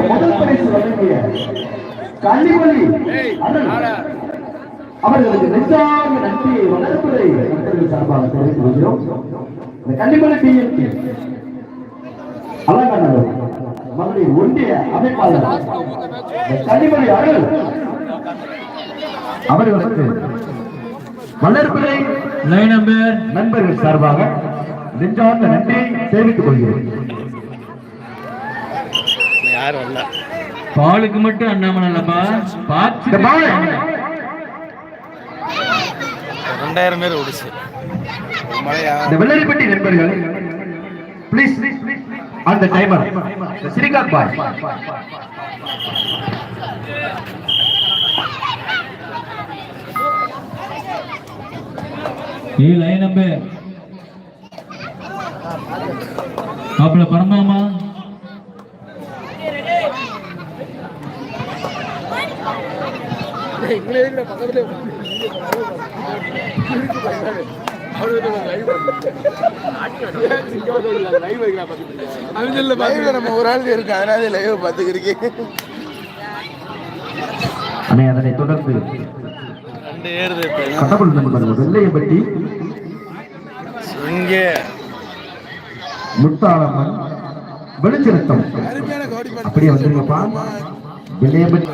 முதல் பரிசு வழங்கிய கள்ளிமொழி அவர்களுக்கு நெஞ்சார்ந்த நன்றி வளர்ப்புரை மக்கள் சார்பாக தெரிவித்து வருகிறோம். இந்த கள்ளிமொழி டிஎம்கே அலங்காநல்லூர் மகளிர் ஒன்றிய அமைப்பாளர் கள்ளிமொழி அவர்களுக்கு வளர்ப்புரை நண்பர்கள் சார்பாக நெஞ்சார்ந்த நன்றியை தெரிவித்துக் கொள்கிறேன். பாலுக்கு மட்டும் அண்ணாமலை 2000 பேர் ஓடிச்சு. இந்த வெள்ளரிப்பட்டி நண்பர்கள் ப்ளீஸ் அந்த டைமர் ஸ்ரீகாந்த் பாய் லைன் நம்பர் आपला परमामा நம்ம ஒரு ஆள் இருக்கு அதனால லைவ் பார்த்துக்கிறீங்க. அதனை தொடர்ந்து கடவுள் நண்பர் வெள்ளையப்பட்டி இங்கே முத்தாளம்மன் வெளிச்சிருத்தம் அப்படியே வந்துருங்கப்பா வெள்ளையப்பட்டி